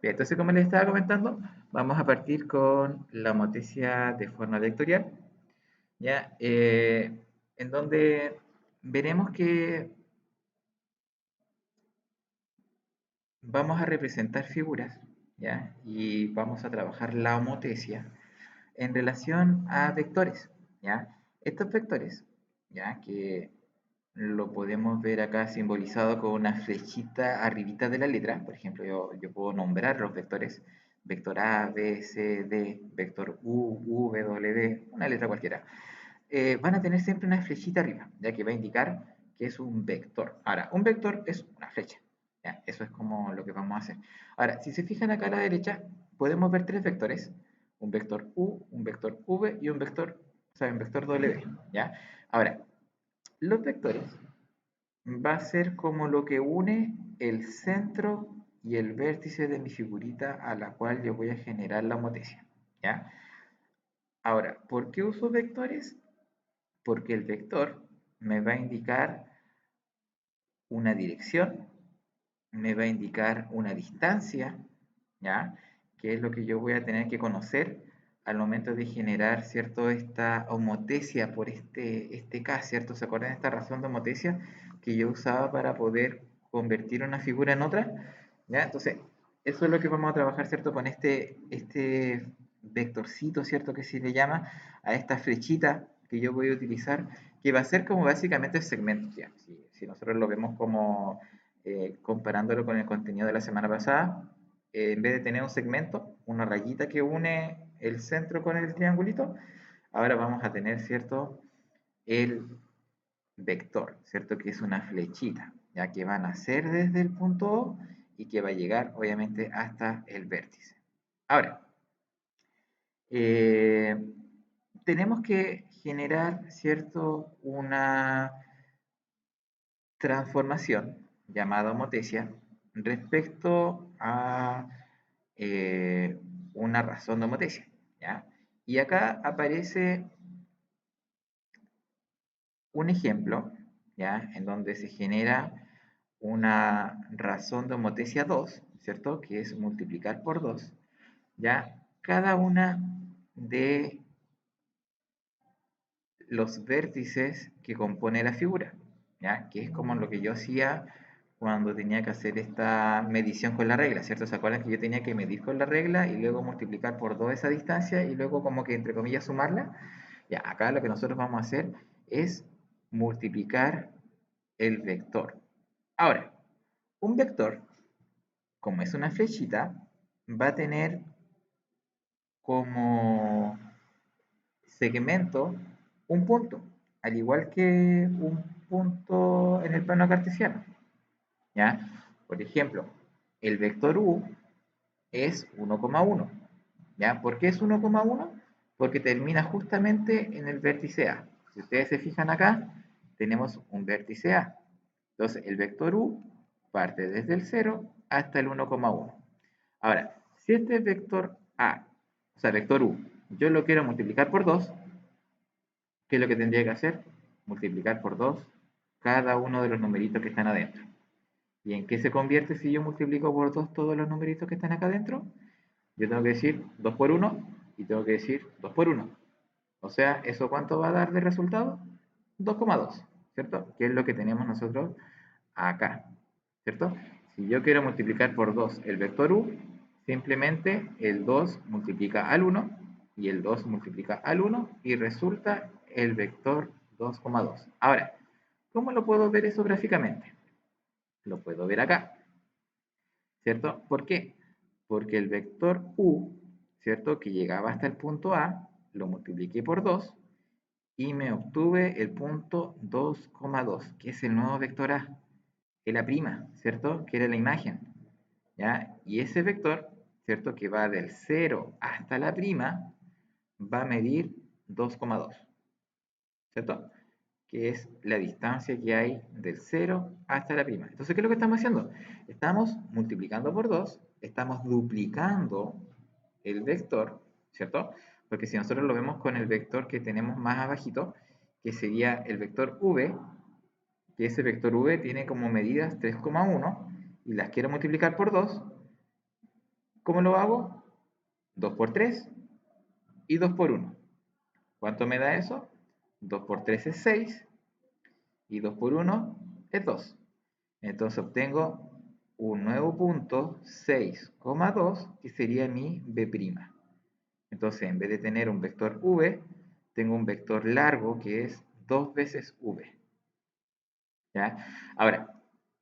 Bien, entonces, como les estaba comentando, vamos a partir con la homotecia de forma vectorial, ¿ya? En donde veremos que vamos a representar figuras, ¿ya? Y vamos a trabajar la homotecia en relación a vectores, ¿ya? Estos vectores, ¿ya? Que lo podemos ver acá simbolizado con una flechita arribita de la letra. Por ejemplo, yo puedo nombrar los vectores: vector A, B, C, D, vector U, V, W, una letra cualquiera. Van a tener siempre una flechita arriba, ya que va a indicar que es un vector. Ahora, un vector es una flecha, ¿ya? Eso es como lo que vamos a hacer. Ahora, si se fijan acá a la derecha, podemos ver tres vectores: un vector U, un vector V y un vector, o sea, un vector W, ¿ya? Ahora, los vectores va a ser como lo que une el centro y el vértice de mi figurita a la cual yo voy a generar la homotecia, ¿ya? Ahora, ¿por qué uso vectores? Porque el vector me va a indicar una dirección, me va a indicar una distancia, ¿ya? Que es lo que yo voy a tener que conocer al momento de generar, ¿cierto? Esta homotecia por este K, ¿cierto? ¿Se acuerdan de esta razón de homotecia que yo usaba para poder convertir una figura en otra? ¿Ya? Entonces, eso es lo que vamos a trabajar, ¿cierto? Con este vectorcito, ¿cierto? Que se le llama a esta flechita que yo voy a utilizar, que va a ser como básicamente segmentos, ¿ya? Si nosotros lo vemos como comparándolo con el contenido de la semana pasada, en vez de tener un segmento, una rayita que une el centro con el triangulito, ahora vamos a tener, ¿cierto? El vector, ¿cierto? Que es una flechita, ya que va a nacer desde el punto O y que va a llegar, obviamente, hasta el vértice. Ahora, eh, tenemos que generar, ¿cierto? Una transformación llamada homotecia respecto a una razón de homotecia, ¿ya? Y acá aparece un ejemplo, ¿ya? En donde se genera una razón de homotecia 2, ¿cierto? Que es multiplicar por 2, ¿ya? Cada una de los vértices que compone la figura, ¿ya? Que es como lo que yo hacía cuando tenía que hacer esta medición con la regla, ¿cierto? ¿Se acuerdan que yo tenía que medir con la regla y luego multiplicar por 2 esa distancia y luego como que entre comillas sumarla? Ya, acá lo que nosotros vamos a hacer es multiplicar el vector. Ahora, un vector, como es una flechita, va a tener como segmento un punto, al igual que un punto en el plano cartesiano, ¿ya? Por ejemplo, el vector u es 1,1, ¿ya? ¿Por qué es 1,1? Porque termina justamente en el vértice A. Si ustedes se fijan acá, tenemos un vértice A. Entonces, el vector u parte desde el 0 hasta el 1,1. Ahora, si este vector A, o sea, vector u, yo lo quiero multiplicar por 2, ¿qué es lo que tendría que hacer? Multiplicar por 2 cada uno de los numeritos que están adentro. ¿Y en qué se convierte si yo multiplico por 2 todos los numeritos que están acá adentro? Yo tengo que decir 2 por 1 y tengo que decir 2 por 1. O sea, ¿eso cuánto va a dar de resultado? 2,2, ¿cierto? Que es lo que tenemos nosotros acá, ¿cierto? Si yo quiero multiplicar por 2 el vector u, simplemente el 2 multiplica al 1 y el 2 multiplica al 1 y resulta el vector 2,2. Ahora, ¿cómo lo puedo ver eso gráficamente? Lo puedo ver acá, ¿cierto? ¿Por qué? Porque el vector u, ¿cierto? Que llegaba hasta el punto A, lo multipliqué por 2 y me obtuve el punto 2,2, que es el nuevo vector A, que es la prima, ¿cierto? Que era la imagen, ¿ya? Y ese vector, ¿cierto? Que va del 0 hasta la prima, va a medir 2,2, ¿cierto? Que es la distancia que hay del 0 hasta la prima. Entonces, ¿qué es lo que estamos haciendo? Estamos multiplicando por 2, estamos duplicando el vector, ¿cierto? Porque si nosotros lo vemos con el vector que tenemos más abajito, que sería el vector v, que ese vector v tiene como medidas 3,1 y las quiero multiplicar por 2, ¿Cómo lo hago? 2 por 3 y 2 por 1. ¿Cuánto me da eso? 2 por 3 es 6 y 2 por 1 es 2. Entonces obtengo un nuevo punto 6,2 que sería mi B'. Entonces en vez de tener un vector V, tengo un vector largo que es 2 veces V. ¿Ya? Ahora,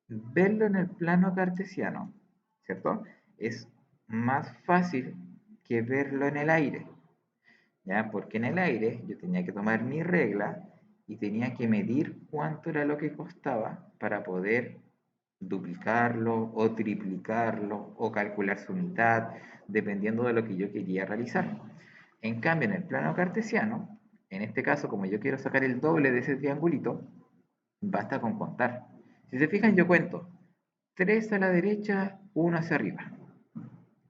verlo en el plano cartesiano, ¿cierto? Es más fácil que verlo en el aire, ¿ya? Porque en el aire yo tenía que tomar mi regla y tenía que medir cuánto era lo que costaba para poder duplicarlo o triplicarlo o calcular su mitad, dependiendo de lo que yo quería realizar. En cambio, en el plano cartesiano, en este caso, como yo quiero sacar el doble de ese triangulito, basta con contar. Si se fijan, yo cuento 3 a la derecha, 1 hacia arriba.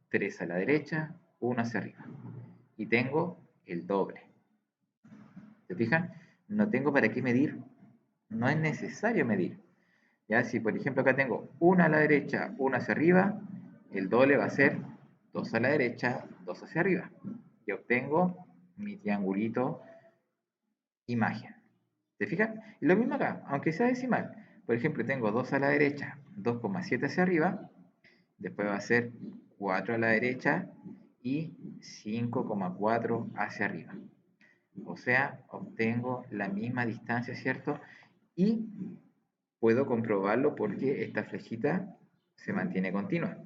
3 a la derecha, 1 hacia arriba. Y tengo el doble. ¿Se fijan? No tengo para qué medir. No es necesario medir. Ya, si por ejemplo acá tengo 1 a la derecha, 1 hacia arriba, el doble va a ser 2 a la derecha, 2 hacia arriba. Y obtengo mi triangulito imagen. ¿Se fijan? Y lo mismo acá, aunque sea decimal. Por ejemplo, tengo 2 a la derecha, 2,7 hacia arriba, después va a ser 4 a la derecha y 5,4 hacia arriba. O sea, obtengo la misma distancia, ¿cierto? Y puedo comprobarlo porque esta flechita se mantiene continua.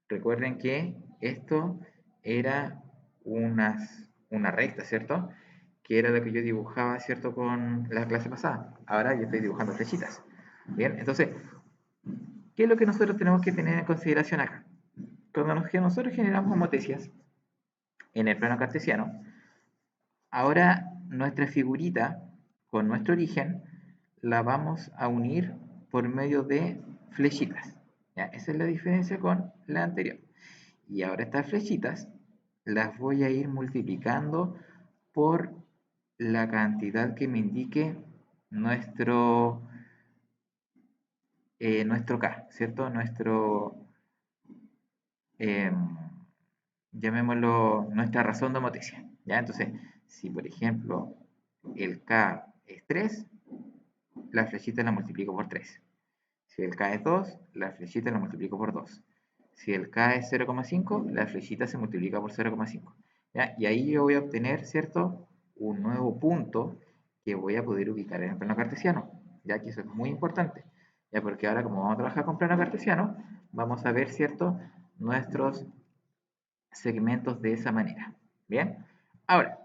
Recuerden que esto era una recta, ¿cierto? Que era lo que yo dibujaba, ¿cierto? Con la clase pasada. Ahora yo estoy dibujando flechitas. Bien, entonces, ¿qué es lo que nosotros tenemos que tener en consideración acá? Cuando nosotros generamos homotecias en el plano cartesiano, ahora nuestra figurita con nuestro origen la vamos a unir por medio de flechitas. ¿Ya? Esa es la diferencia con la anterior. Y ahora estas flechitas las voy a ir multiplicando por la cantidad que me indique nuestro, nuestro K, ¿cierto? Eh, llamémoslo, nuestra razón de homotecia. ¿Ya? Entonces, si por ejemplo el K es 3, la flechita la multiplico por 3. Si el K es 2, la flechita la multiplico por 2. Si el K es 0,5, la flechita se multiplica por 0,5. ¿Ya? Y ahí yo voy a obtener, ¿cierto? Un nuevo punto que voy a poder ubicar en el plano cartesiano. Ya que eso es muy importante. Ya porque ahora como vamos a trabajar con plano cartesiano, vamos a ver, ¿cierto? Nuestros segmentos de esa manera. Bien. Ahora,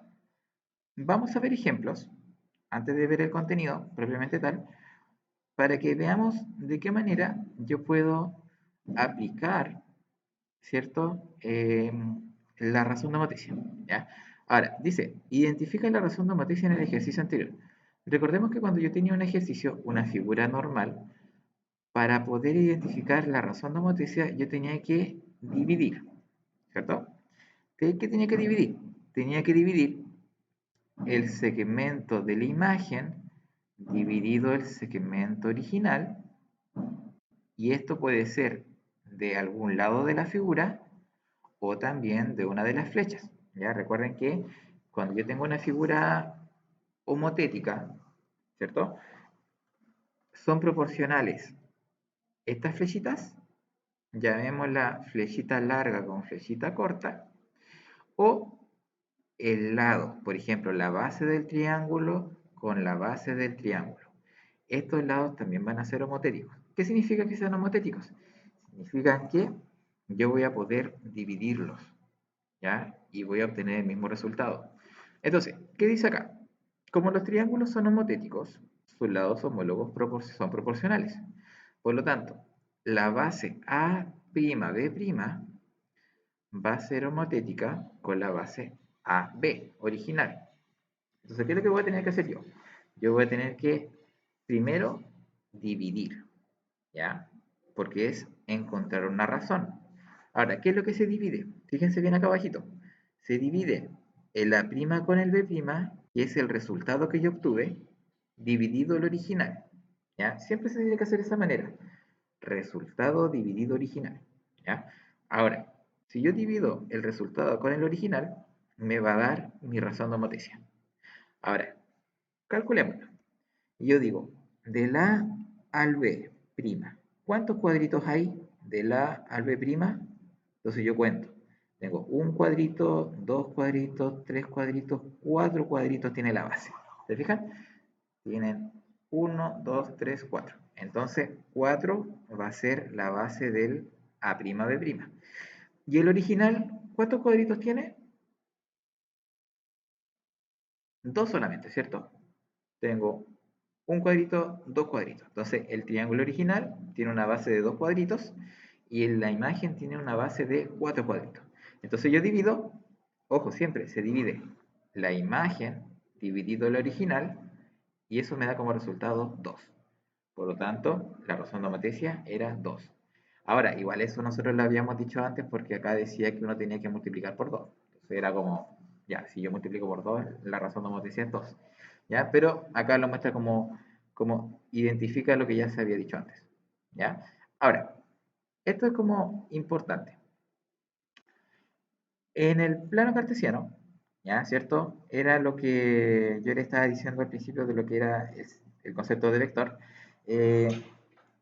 vamos a ver ejemplos, antes de ver el contenido propiamente tal, para que veamos de qué manera yo puedo aplicar, ¿cierto? La razón de motriz, ¿ya? Ahora, dice, identifica la razón de motriz en el ejercicio anterior. Recordemos que cuando yo tenía un ejercicio, una figura normal, para poder identificar la razón de motricidad, yo tenía que dividir, ¿cierto? ¿Qué tenía que dividir? Tenía que dividir el segmento de la imagen dividido el segmento original, y esto puede ser de algún lado de la figura o también de una de las flechas. ¿Ya? Recuerden que cuando yo tengo una figura homotética, ¿cierto? Son proporcionales estas flechitas, llamémosla flechita larga con flechita corta, o el lado, por ejemplo, la base del triángulo con la base del triángulo. Estos lados también van a ser homotéticos. ¿Qué significa que sean homotéticos? Significa que yo voy a poder dividirlos, ¿ya? Y voy a obtener el mismo resultado. Entonces, ¿qué dice acá? Como los triángulos son homotéticos, sus lados homólogos son proporcionales. Por lo tanto, la base A'B' va a ser homotética con la base AB, original. Entonces, ¿qué es lo que voy a tener que hacer yo? Yo voy a tener que, primero, dividir, ¿ya? Porque es encontrar una razón. Ahora, ¿qué es lo que se divide? Fíjense bien acá abajito. Se divide el A' con el B', que es el resultado que yo obtuve, dividido el original. ¿Ya? Siempre se tiene que hacer de esa manera. Resultado dividido original. ¿Ya? Ahora, Si yo divido el resultado con el original, me va a dar mi razón de homotecia. Ahora, calculémoslo. Yo digo, del A al B', ¿cuántos cuadritos hay del A al B'? Entonces yo cuento. Tengo un cuadrito, dos cuadritos, tres cuadritos, cuatro cuadritos tiene la base. ¿Se fijan? Tienen 1, 2, 3, 4. Entonces 4 va a ser la base del A'B'. ¿Y el original cuántos cuadritos tiene? Dos solamente, ¿cierto? Tengo un cuadrito, dos cuadritos. Entonces el triángulo original tiene una base de dos cuadritos y la imagen tiene una base de cuatro cuadritos. Entonces yo divido, ojo, siempre se divide la imagen dividido el original y eso me da como resultado 2. Por lo tanto, la razón de homotecia era 2. Ahora, igual eso nosotros lo habíamos dicho antes porque acá decía que uno tenía que multiplicar por 2. Entonces era como, ya, si yo multiplico por 2, la razón de homotecia es 2. ¿Ya? Pero acá lo muestra como identifica lo que ya se había dicho antes. ¿Ya? Ahora, esto es como importante. En el plano cartesiano, ¿ya? ¿Cierto? Era lo que yo le estaba diciendo al principio de lo que era el concepto de vector. Eh,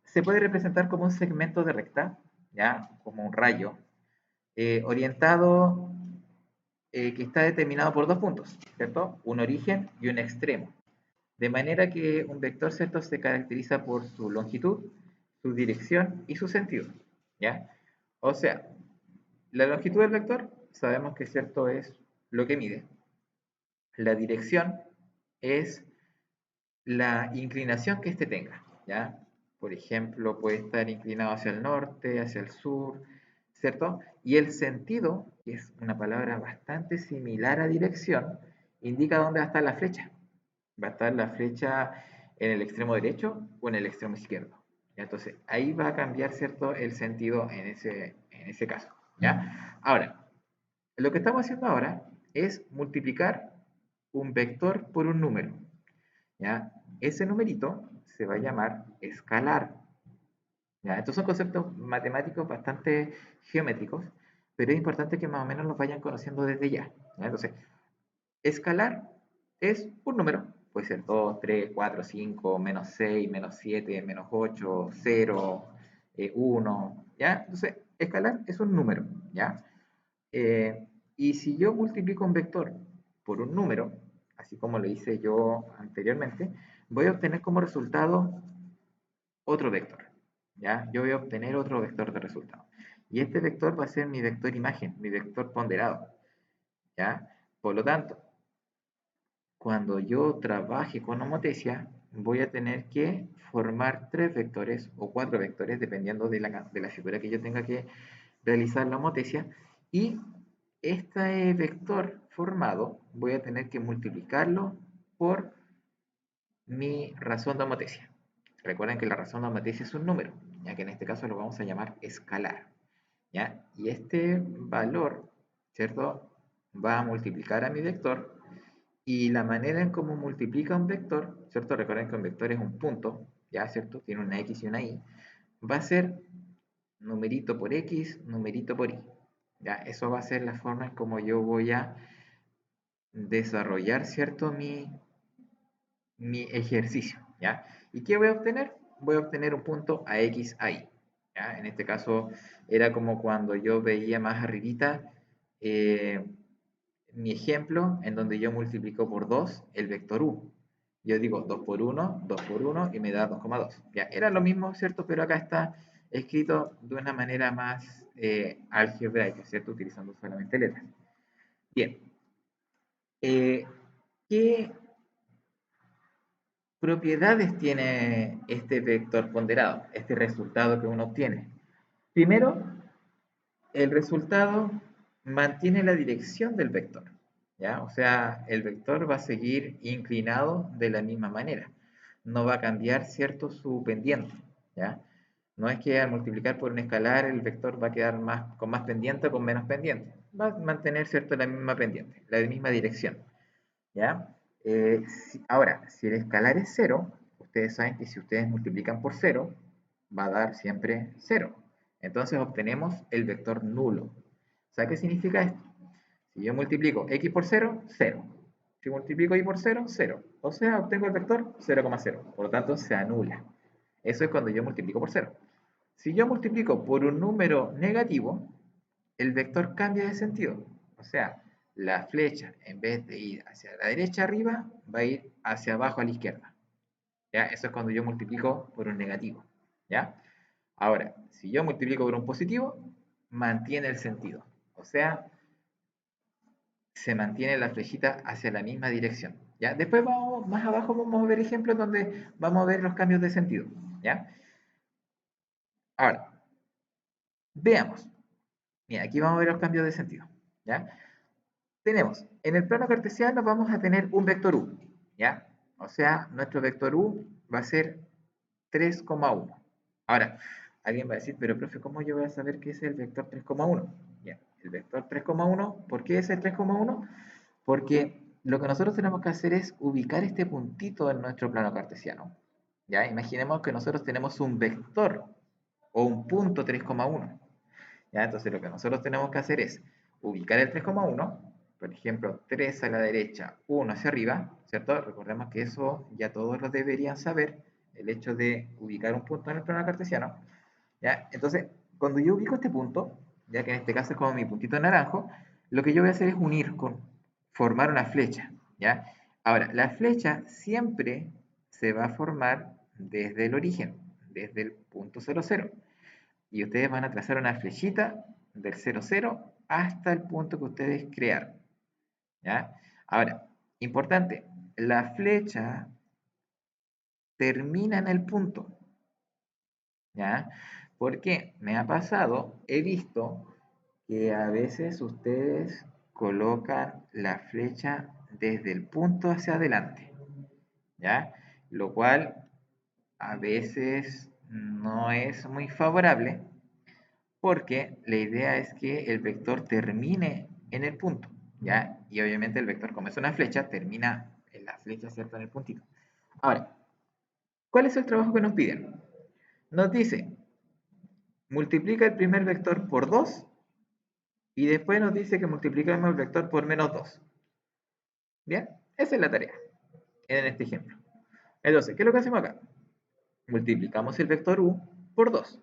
Se puede representar como un segmento de recta, ¿ya? Como un rayo, orientado, que está determinado por dos puntos, ¿cierto? Un origen y un extremo. De manera que un vector, ¿cierto?, se caracteriza por su longitud, su dirección y su sentido, ¿ya? O sea, la longitud del vector sabemos que, ¿cierto?, es lo que mide. La dirección es la inclinación que éste tenga, ¿ya? Por ejemplo, puede estar inclinado hacia el norte, hacia el sur, ¿cierto? Y el sentido, que es una palabra bastante similar a dirección, indica dónde va a estar la flecha. Va a estar la flecha en el extremo derecho o en el extremo izquierdo. ¿Ya? Entonces, ahí va a cambiar, ¿cierto?, el sentido en ese caso, ¿ya? Ahora, lo que estamos haciendo ahora es multiplicar un vector por un número, ¿ya? Ese numerito se va a llamar escalar, ¿ya? Estos son conceptos matemáticos bastante geométricos, pero es importante que más o menos los vayan conociendo desde ya, ¿ya? Entonces, escalar es un número, puede ser 2, 3, 4, 5, menos 6, menos 7, menos 8, 0, 1, ¿ya? Entonces, escalar es un número, ¿ya? Y si yo multiplico un vector por un número, así como lo hice yo anteriormente, voy a obtener como resultado otro vector, ¿ya? Yo voy a obtener otro vector de resultado. Y este vector va a ser mi vector imagen, mi vector ponderado, ¿ya? Por lo tanto, cuando yo trabaje con homotecia, voy a tener que formar tres vectores o cuatro vectores, dependiendo de la figura que yo tenga que realizar la homotecia, y este vector formado voy a tener que multiplicarlo por mi razón de homotecia. Recuerden que la razón de homotecia es un número, ya que en este caso lo vamos a llamar escalar, ¿ya? Y este valor, ¿cierto?, va a multiplicar a mi vector, y la manera en cómo multiplica un vector, ¿cierto? Recuerden que un vector es un punto, ¿ya? ¿Cierto? Tiene una X y una Y. Va a ser numerito por X, numerito por Y. ¿Ya? Eso va a ser la forma en cómo yo voy a desarrollar, ¿cierto?, mi ejercicio, ¿ya? ¿Y qué voy a obtener? Voy a obtener un punto a X, a Y, ¿ya? En este caso era como cuando yo veía más arribita, eh, mi ejemplo en donde yo multiplico por 2 el vector u. Yo digo 2 por 1 y me da 2,2. Ya, era lo mismo, ¿cierto? Pero acá está escrito de una manera más algebraica, ¿cierto? Utilizando solamente letras. Bien. Eh, ¿Qué propiedades tiene este vector ponderado, este resultado que uno obtiene? Primero, el resultado mantiene la dirección del vector, ¿ya? O sea, el vector va a seguir inclinado de la misma manera. No va a cambiar, ¿cierto?, su pendiente, ¿ya? No es que al multiplicar por un escalar el vector va a quedar con más pendiente o con menos pendiente. Va a mantener, ¿cierto?, la misma pendiente, la misma dirección, ¿ya? Ahora, si el escalar es cero, ustedes saben que si ustedes multiplican por cero, va a dar siempre cero. Entonces obtenemos el vector nulo. sea, ¿qué significa esto? Si yo multiplico x por 0, 0. Si multiplico y por 0, 0. O sea, obtengo el vector 0,0. Por lo tanto, se anula. Eso es cuando yo multiplico por 0. Si yo multiplico por un número negativo, el vector cambia de sentido. O sea, la flecha, en vez de ir hacia la derecha arriba, va a ir hacia abajo a la izquierda. ¿Ya? Eso es cuando yo multiplico por un negativo. ¿Ya? Ahora, si yo multiplico por un positivo, mantiene el sentido. O sea, se mantiene la flechita hacia la misma dirección. ¿Ya? Después vamos, más abajo vamos a ver ejemplos donde vamos a ver los cambios de sentido. ¿Ya? Ahora, veamos. Mira, aquí vamos a ver los cambios de sentido. ¿Ya? Tenemos, en el plano cartesiano vamos a tener un vector u. ¿Ya? O sea, nuestro vector u va a ser 3,1. Ahora, alguien va a decir, pero profe, ¿cómo yo voy a saber qué es el vector 3,1? Bien, el vector 3,1, ¿por qué es el 3,1? Porque lo que nosotros tenemos que hacer es ubicar este puntito en nuestro plano cartesiano. ¿Ya? Imaginemos que nosotros tenemos un vector o un punto 3,1. ¿Ya? Entonces lo que nosotros tenemos que hacer es ubicar el 3,1, por ejemplo, 3 a la derecha, 1 hacia arriba, ¿cierto? Recordemos que eso ya todos lo deberían saber, el hecho de ubicar un punto en el plano cartesiano. ¿Ya? Entonces, cuando yo ubico este punto, ya que en este caso es como mi puntito naranjo, lo que yo voy a hacer es unir con formar una flecha. ¿Ya? Ahora, la flecha siempre se va a formar desde el origen, desde el punto 00. Y ustedes van a trazar una flechita del 00 hasta el punto que ustedes crearon. ¿Ya? Ahora, importante, la flecha termina en el punto. ¿Ya? Porque me ha pasado, he visto que a veces ustedes colocan la flecha desde el punto hacia adelante, ¿ya? Lo cual a veces no es muy favorable porque la idea es que el vector termine en el punto, ¿ya? Y obviamente el vector, como es una flecha, termina en la flecha, ¿cierto? En el puntito. Ahora, ¿cuál es el trabajo que nos piden? Nos dice, multiplica el primer vector por 2 y después nos dice que multiplicamos el vector por menos 2. ¿Bien? Esa es la tarea en este ejemplo. Entonces, ¿qué es lo que hacemos acá? Multiplicamos el vector u por 2.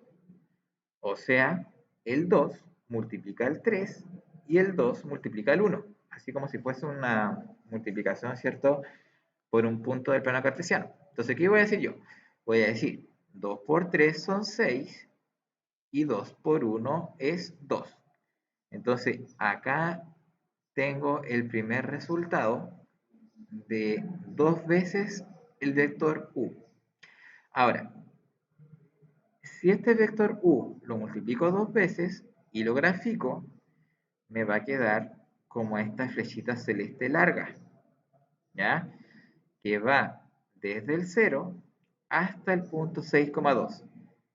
O sea, el 2 multiplica el 3 y el 2 multiplica el 1. Así como si fuese una multiplicación, ¿cierto? Por un punto del plano cartesiano. Entonces, ¿qué voy a decir yo? Voy a decir 2 por 3 son 6 y 2 por 1 es 2. Entonces, acá tengo el primer resultado de 2 veces el vector u. Ahora, si este vector u lo multiplico 2 veces y lo grafico, me va a quedar como esta flechita celeste larga, ¿ya? Que va desde el 0 hasta el punto 6,2.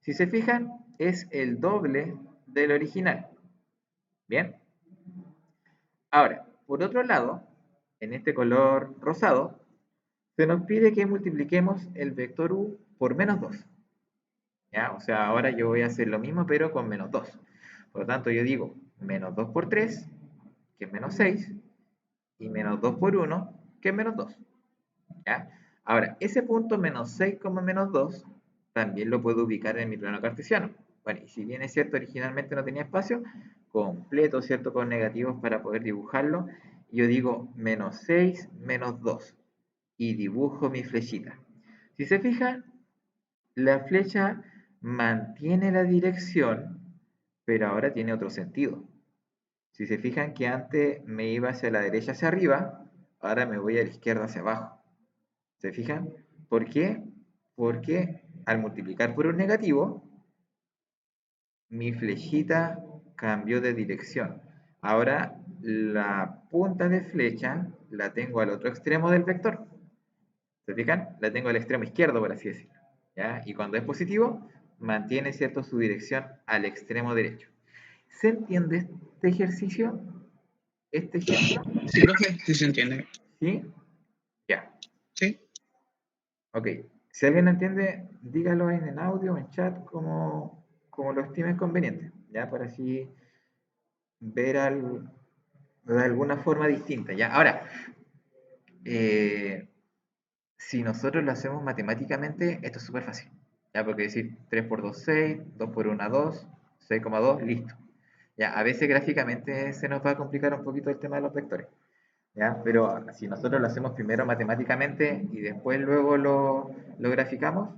Si se fijan, es el doble del original. ¿Bien? Ahora, por otro lado, en este color rosado, se nos pide que multipliquemos el vector u por menos 2. ¿Ya? O sea, ahora yo voy a hacer lo mismo, pero con menos 2. Por lo tanto, yo digo menos 2 por 3, que es menos 6, y menos 2 por 1, que es menos 2. ¿Ya? Ahora, ese punto menos 6, menos 2 también lo puedo ubicar en mi plano cartesiano. Bueno, y si bien es cierto, originalmente no tenía espacio, completo, ¿cierto? Con negativos para poder dibujarlo. Yo digo menos 6, menos 2. Y dibujo mi flechita. Si se fijan, la flecha mantiene la dirección, pero ahora tiene otro sentido. Si se fijan que antes me iba hacia la derecha hacia arriba, ahora me voy a la izquierda hacia abajo. ¿Se fijan? ¿Por qué? Porque al multiplicar por un negativo, mi flechita cambió de dirección. Ahora la punta de flecha la tengo al otro extremo del vector. ¿Se fijan? La tengo al extremo izquierdo, por así decirlo. ¿Ya? Y cuando es positivo, mantiene, ¿cierto?, su dirección al extremo derecho. ¿Se entiende este ejercicio? ¿Este ejemplo? Sí, profe, sí se entiende. ¿Sí? Ya. Sí. Ok. Si alguien no entiende, dígalo en el audio o en chat como lo estimes conveniente. ¿Ya? Para así ver de alguna forma distinta, ¿ya? Ahora, si nosotros lo hacemos matemáticamente, esto es súper fácil, ¿ya? Porque decir 3 por 2 6, 2 por 1 2, 6,2, listo. Ya, a veces gráficamente se nos va a complicar un poquito el tema de los vectores, ¿ya? Pero si nosotros lo hacemos primero matemáticamente y después luego lo graficamos,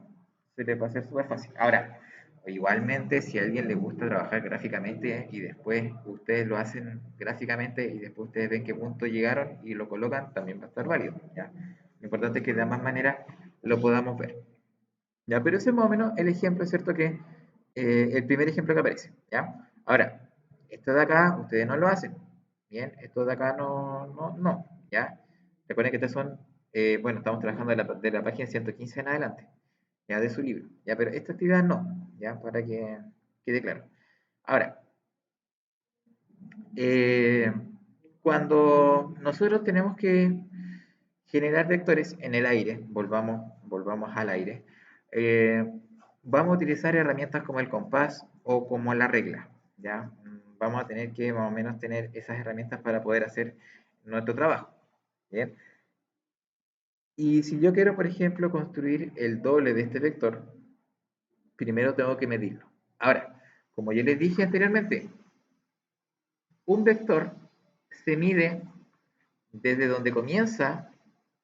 se le va a hacer súper fácil. Ahora, igualmente, si a alguien le gusta trabajar gráficamente y después ustedes lo hacen gráficamente y después ustedes ven qué punto llegaron y lo colocan, también va a estar válido, ¿ya? Lo importante es que de ambas maneras lo podamos ver, ¿ya? Pero ese es más o menos el ejemplo, ¿cierto? Que el primer ejemplo que aparece, ¿ya? Ahora, esto de acá ustedes no lo hacen, ¿bien? Esto de acá no, ¿ya? Recuerden que estos son, bueno, estamos trabajando de la página 115 en adelante, ¿ya? De su libro, ¿ya? Pero esta actividad no, ¿ya? Para que quede claro. Ahora, eh, cuando nosotros tenemos que generar vectores en el aire, volvamos al aire, eh, vamos a utilizar herramientas como el compás o como la regla, ¿ya? Vamos a tener que más o menos tener esas herramientas para poder hacer nuestro trabajo, ¿bien? Y si yo quiero, por ejemplo, construir el doble de este vector, primero tengo que medirlo. Ahora, como yo les dije anteriormente, un vector se mide desde donde comienza,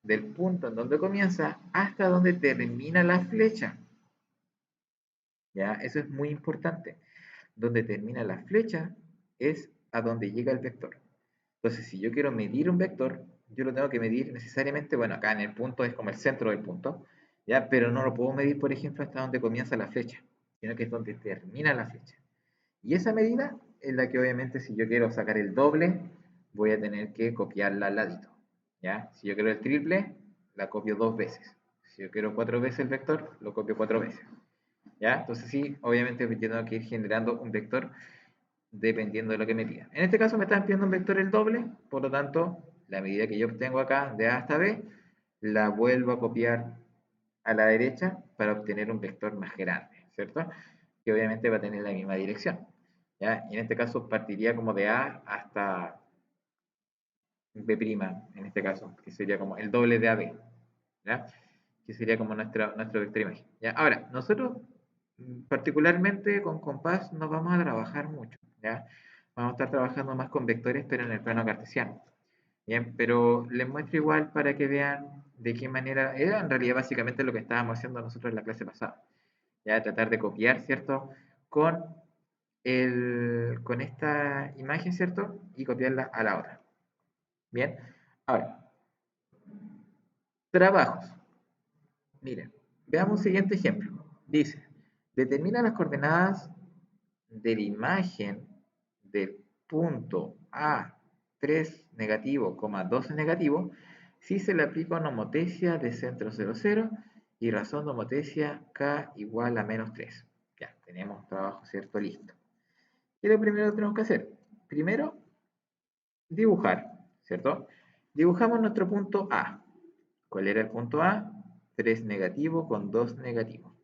del punto en donde comienza, hasta donde termina la flecha. ¿Ya? Eso es muy importante. Donde termina la flecha es a donde llega el vector. Entonces, si yo quiero medir un vector, yo lo tengo que medir necesariamente, bueno, acá en el punto es como el centro del punto, ¿ya? Pero no lo puedo medir, por ejemplo, hasta donde comienza la flecha, sino que es donde termina la flecha. Y esa medida es la que obviamente si yo quiero sacar el doble, voy a tener que copiarla al ladito. ¿Ya? Si yo quiero el triple, la copio dos veces. Si yo quiero cuatro veces el vector, lo copio cuatro veces. ¿Ya? Entonces sí, obviamente yo tengo que ir generando un vector dependiendo de lo que me pidan. En este caso me están pidiendo un vector el doble, por lo tanto, la medida que yo obtengo acá de A hasta B, la vuelvo a copiar a la derecha para obtener un vector más grande, ¿cierto? Que obviamente va a tener la misma dirección. ¿Ya? Y en este caso partiría como de A hasta B', en este caso, que sería como el doble de AB, ¿ya? Que sería como nuestro vector imagen. ¿Ya? Ahora, nosotros particularmente con compás no vamos a trabajar mucho, ¿ya? Vamos a estar trabajando más con vectores, pero en el plano cartesiano. Bien, pero les muestro igual para que vean de qué manera, era en realidad básicamente lo que estábamos haciendo nosotros en la clase pasada, ya tratar de copiar, ¿cierto? Con, con esta imagen, ¿cierto? Y copiarla a la otra. Bien, ahora, trabajos. Miren, veamos un siguiente ejemplo. Dice, determina las coordenadas de la imagen del punto A3 negativo, 2 negativo, si se le aplica una homotesia de centro 0, 0 y razón de homotesia K igual a menos 3. Ya, tenemos trabajo, ¿cierto? Listo. ¿Qué es lo primero que tenemos que hacer? Primero, dibujar, ¿cierto? Dibujamos nuestro punto A. ¿Cuál era el punto A? 3 negativo con 2 negativo.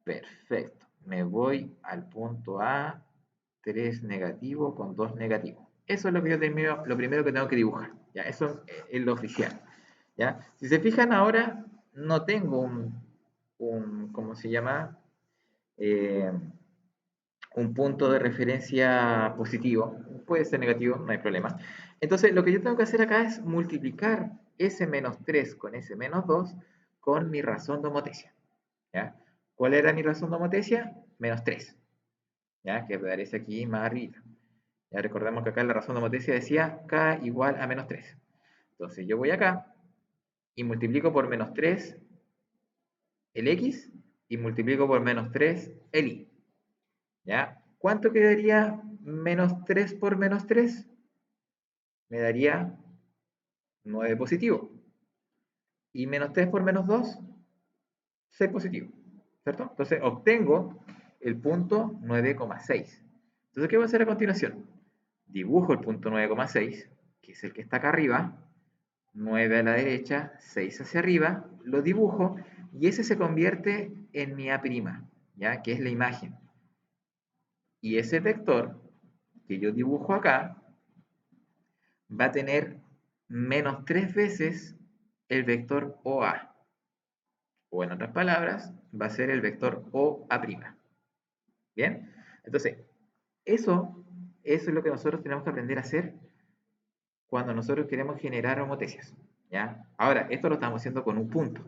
Perfecto. Me voy al punto A, 3 negativo con 2 negativo. Eso es lo que yo termino, lo primero que tengo que dibujar. Ya, eso es lo oficial. ¿Ya? Si se fijan ahora, no tengo ¿cómo se llama? Eh, un punto de referencia positivo. Puede ser negativo, no hay problema. Entonces, lo que yo tengo que hacer acá es multiplicar ese menos 3 con ese menos 2 con mi razón de homotesia. ¿Ya? ¿Cuál era mi razón de homotesia? Menos 3, ¿ya? Que aparece aquí más arriba. Ya recordemos que acá la razón de homotesia decía K igual a menos 3. Entonces yo voy acá y multiplico por menos 3 el X y multiplico por menos 3 el Y. ¿Ya? ¿Cuánto quedaría menos 3 por menos 3? Me daría 9 positivo. Y menos 3 por menos 2, 6 positivo. ¿Cierto? Entonces obtengo el punto 9,6. Entonces, ¿qué voy a hacer a continuación? Dibujo el punto 9,6, que es el que está acá arriba, 9 a la derecha, 6 hacia arriba, lo dibujo y ese se convierte en mi A', ¿ya? Que es la imagen. Y ese vector que yo dibujo acá va a tener menos 3 veces el vector OA. O en otras palabras, va a ser el vector OA'. ¿Bien? Entonces, eso es lo que nosotros tenemos que aprender a hacer cuando nosotros queremos generar homotecias. ¿Ya? Ahora, esto lo estamos haciendo con un punto.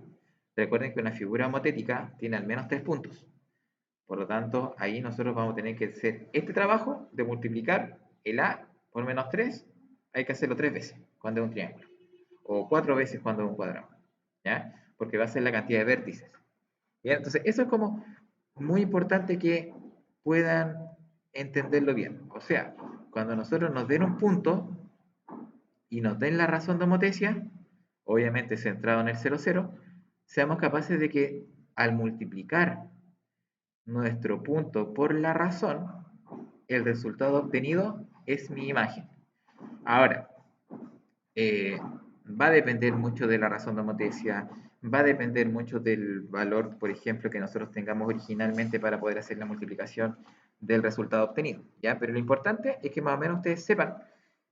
Recuerden que una figura homotética tiene al menos 3 puntos. Por lo tanto, ahí nosotros vamos a tener que hacer este trabajo de multiplicar el A por menos 3. Hay que hacerlo 3 veces cuando es un triángulo. O 4 veces cuando es un cuadrado. ¿Ya? Porque va a ser la cantidad de vértices. ¿Ya? Entonces, eso es como muy importante que puedan entenderlo bien. O sea, cuando nosotros nos den un punto y nos den la razón de homotecia, obviamente centrado en el 0,0, seamos capaces de que al multiplicar nuestro punto por la razón, el resultado obtenido es mi imagen. Ahora, va a depender mucho de la razón de homotecia, va a depender mucho del valor, por ejemplo, que nosotros tengamos originalmente para poder hacer la multiplicación del resultado obtenido, ¿ya? Pero lo importante es que más o menos ustedes sepan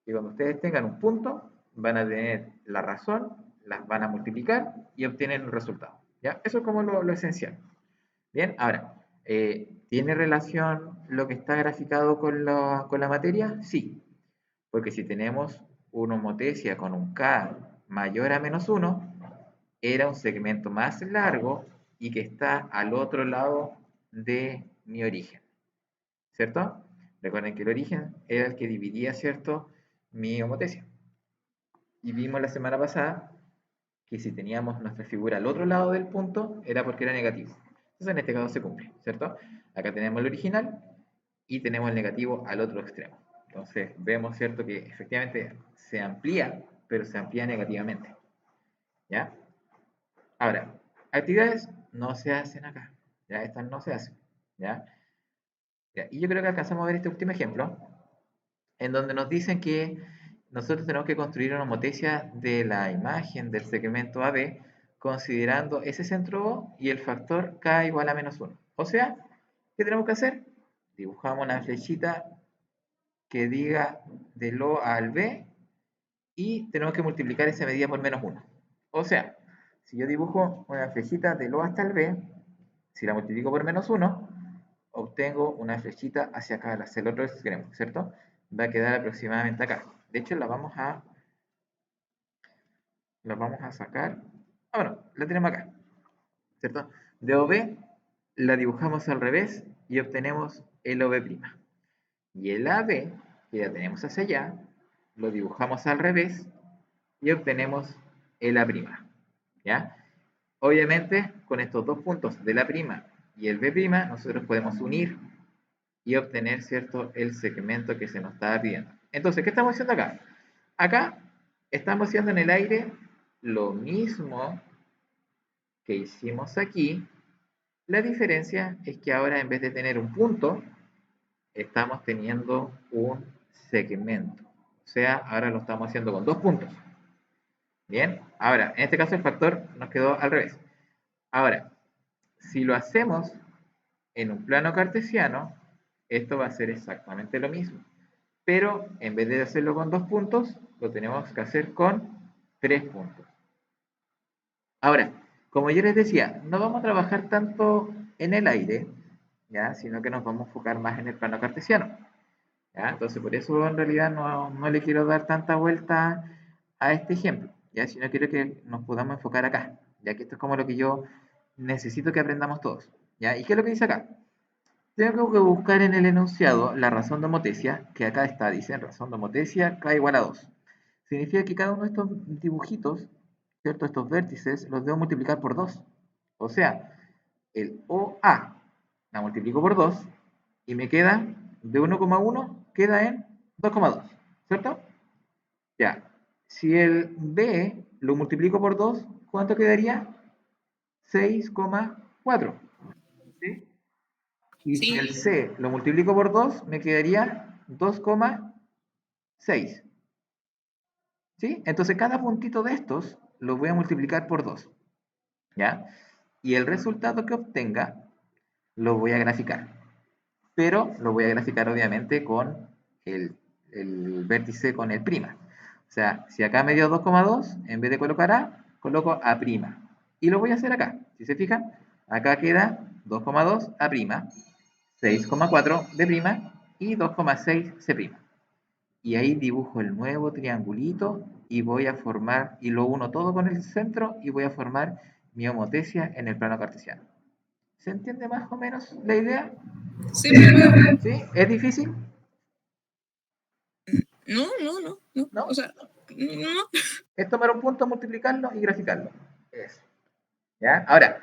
que cuando ustedes tengan un punto, van a tener la razón, las van a multiplicar y obtienen el resultado, ¿ya? Eso es como lo esencial. Bien, ahora, ¿tiene relación lo que está graficado con la materia? Sí, porque si tenemos una homotecia con un K mayor a menos 1, era un segmento más largo y que está al otro lado de mi origen, ¿cierto? Recuerden que el origen era el que dividía, ¿cierto?, mi homotecia. Y vimos la semana pasada que si teníamos nuestra figura al otro lado del punto, era porque era negativo. Entonces en este caso se cumple, ¿cierto? Acá tenemos el original y tenemos el negativo al otro extremo. Entonces vemos, ¿cierto?, que efectivamente se amplía, pero se amplía negativamente. ¿Ya? Ahora, actividades no se hacen acá. ¿Ya? Estas no se hacen. ¿Ya? ¿Ya? Y yo creo que alcanzamos a ver este último ejemplo, en donde nos dicen que nosotros tenemos que construir una homotecia de la imagen del segmento AB considerando ese centro O y el factor K igual a menos 1. O sea, ¿qué tenemos que hacer? Dibujamos una flechita que diga del O al B y tenemos que multiplicar esa medida por menos 1. O sea, si yo dibujo una flechita del O hasta el B, si la multiplico por menos 1, obtengo una flechita hacia acá, hacia el otro extremo, ¿cierto? Va a quedar aproximadamente acá. De hecho, la vamos a sacar. Ah, bueno, la tenemos acá, ¿cierto? De OB la dibujamos al revés y obtenemos el OB'. Y el AB, que ya tenemos hacia allá, lo dibujamos al revés y obtenemos el A'. ¿Ya? Obviamente, con estos dos puntos de la prima y el B', nosotros podemos unir y obtener, ¿cierto?, el segmento que se nos estaba pidiendo. Entonces, ¿qué estamos haciendo acá? Acá estamos haciendo en el aire lo mismo que hicimos aquí. La diferencia es que ahora en vez de tener un punto, estamos teniendo un segmento. O sea, ahora lo estamos haciendo con dos puntos. Bien, ahora, en este caso el factor nos quedó al revés. Ahora, si lo hacemos en un plano cartesiano, esto va a ser exactamente lo mismo. Pero en vez de hacerlo con dos puntos, lo tenemos que hacer con tres puntos. Ahora, como yo les decía, no vamos a trabajar tanto en el aire, ¿ya?, sino que nos vamos a enfocar más en el plano cartesiano. ¿Ya? Entonces, por eso en realidad no le quiero dar tanta vuelta a este ejemplo, ¿ya? Sino quiero que nos podamos enfocar acá, ya que esto es como lo que yo necesito que aprendamos todos. ¿Ya? ¿Y qué es lo que dice acá? Tengo que buscar en el enunciado la razón de homotecia, que acá está, dice razón de homotecia K igual a 2. Significa que cada uno de estos dibujitos, ¿cierto?, estos vértices, los debo multiplicar por 2. O sea, el OA la multiplico por 2 y me queda de 1,1 queda en 2,2, ¿cierto? Ya. Si el B lo multiplico por 2, ¿cuánto quedaría? 6,4. ¿Sí? Y si el Sí, C lo multiplico por 2, me quedaría 2,6. ¿Sí? Entonces cada puntito de estos lo voy a multiplicar por 2. ¿Ya? Y el resultado que obtenga lo voy a graficar. Pero lo voy a graficar obviamente con el vértice con el prima. O sea, si acá me dio 2,2, en vez de colocar A, coloco A'. Y lo voy a hacer acá. Si se fijan, acá queda 2,2 A', 6,4 B' y 2,6 C'. Y ahí dibujo el nuevo triangulito y voy a formar, y lo uno todo con el centro y voy a formar mi homotesia en el plano cartesiano. ¿Se entiende más o menos la idea? Sí, profe. ¿Sí? ¿Es difícil? No. ¿No? O sea, no. Es tomar un punto, multiplicarlo y graficarlo. Eso. ¿Ya? Ahora,